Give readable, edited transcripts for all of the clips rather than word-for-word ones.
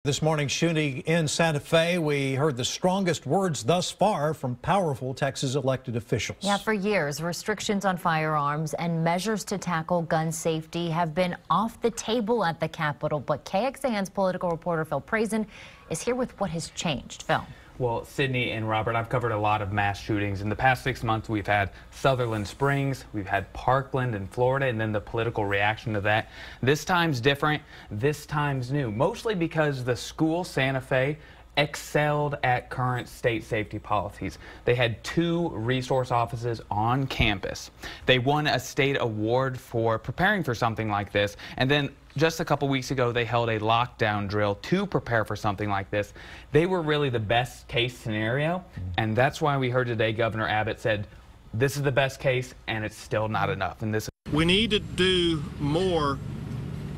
This morning's shooting in Santa Fe, we heard the strongest words thus far from powerful Texas elected officials. Yeah, for years, restrictions on firearms and measures to tackle gun safety have been off the table at the Capitol. But KXAN's political reporter Phil Prazen is here with what has changed. Phil. Well, Sydney and Robert, I've covered a lot of mass shootings. In the past 6 months, we've had Sutherland Springs, we've had Parkland in Florida, and then the political reaction to that. This time's different, this time's new, mostly because the school, Santa Fe, excelled at current state safety policies. They had 2 resource officers on campus. They won a state award for preparing for something like this, and then just a couple weeks ago, they held a lockdown drill to prepare for something like this. They were really the best case scenario, and that's why we heard today Governor Abbott said, this is the best case, and it's still not enough. And we need to do more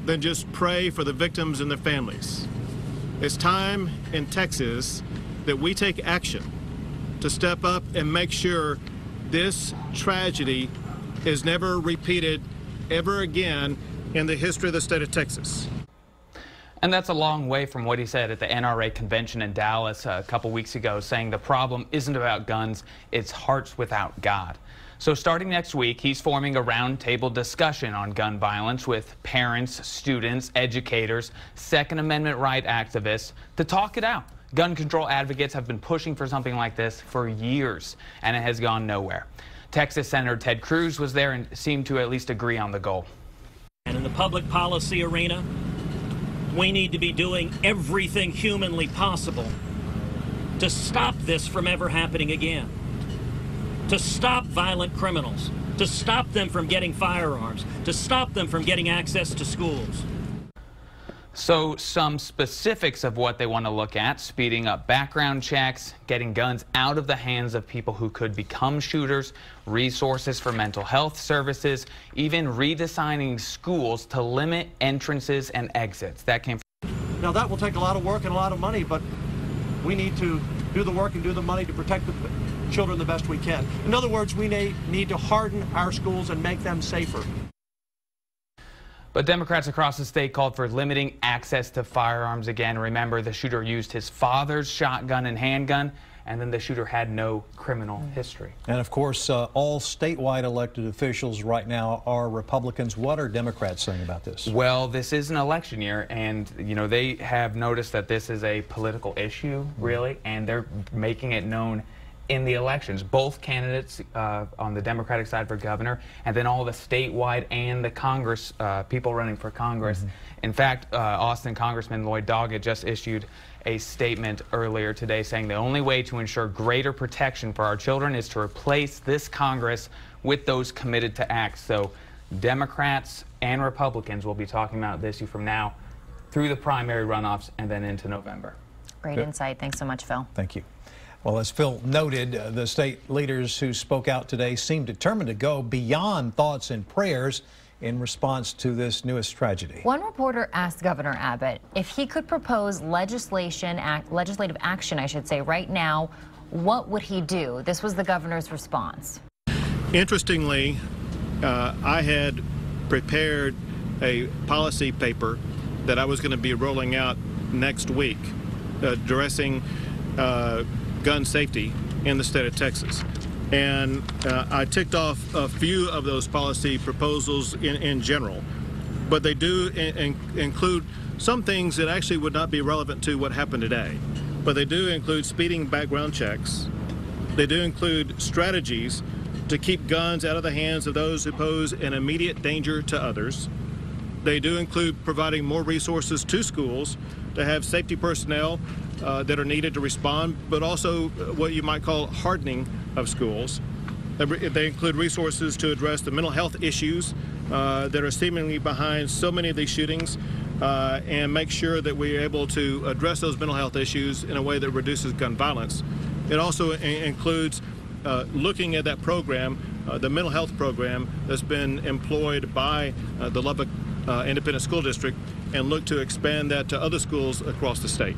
than just pray for the victims and their families. It's time in Texas that we take action to step up and make sure this tragedy is never repeated ever again in the history of the state of Texas. And that's a long way from what he said at the NRA convention in Dallas a couple weeks ago, saying the problem isn't about guns, it's hearts without God. So starting next week, he's forming a roundtable discussion on gun violence with parents, students, educators, Second Amendment right activists to talk it out. Gun control advocates have been pushing for something like this for years, and it has gone nowhere. Texas Senator Ted Cruz was there and seemed to at least agree on the goal. And in the public policy arena, we need to be doing everything humanly possible to stop this from ever happening again, to stop violent criminals, to stop them from getting firearms, to stop them from getting access to schools. So some specifics of what they want to look at: speeding up background checks, getting guns out of the hands of people who could become shooters, resources for mental health services, even redesigning schools to limit entrances and exits. That came from... Now that will take a lot of work and a lot of money, but we need to do the work and do the money to protect the children the best we can. In other words, we need to harden our schools and make them safer. But Democrats across the state called for limiting access to firearms again. Remember, the shooter used his father's shotgun and handgun, and then the shooter had no criminal history. And of course, all statewide elected officials right now are Republicans. What are Democrats saying about this? Well, this is an election year, and you know, they have noticed that this is a political issue, really, and they're making it known in the elections. Both candidates on the Democratic side for governor, and then all the statewide and the Congress, people running for Congress. In fact, Austin Congressman Lloyd Doggett just issued a statement earlier today saying the only way to ensure greater protection for our children is to replace this Congress with those committed to act. So Democrats and Republicans will be talking about this issue from now through the primary runoffs and then into November. Great insight. Thanks so much, Phil. Thank you. Well, as Phil noted, the state leaders who spoke out today seem determined to go beyond thoughts and prayers in response to this newest tragedy. One reporter asked Governor Abbott if he could propose legislative action, I should say, right now. What would he do? This was the governor's response. Interestingly, I had prepared a policy paper that I was going to be rolling out next week addressing gun safety in the state of Texas. And I ticked off a few of those policy proposals in general, but they do include some things that actually would not be relevant to what happened today. But they do include speeding background checks. They do include strategies to keep guns out of the hands of those who pose an immediate danger to others. They do include providing more resources to schools to have safety personnel that are needed to respond, but also what you might call hardening of schools. They include resources to address the mental health issues that are seemingly behind so many of these shootings and make sure that we're able to address those mental health issues in a way that reduces gun violence. It also includes looking at that program, the mental health program that's been employed by the Lubbock Independent School District, and look to expand that to other schools across the state.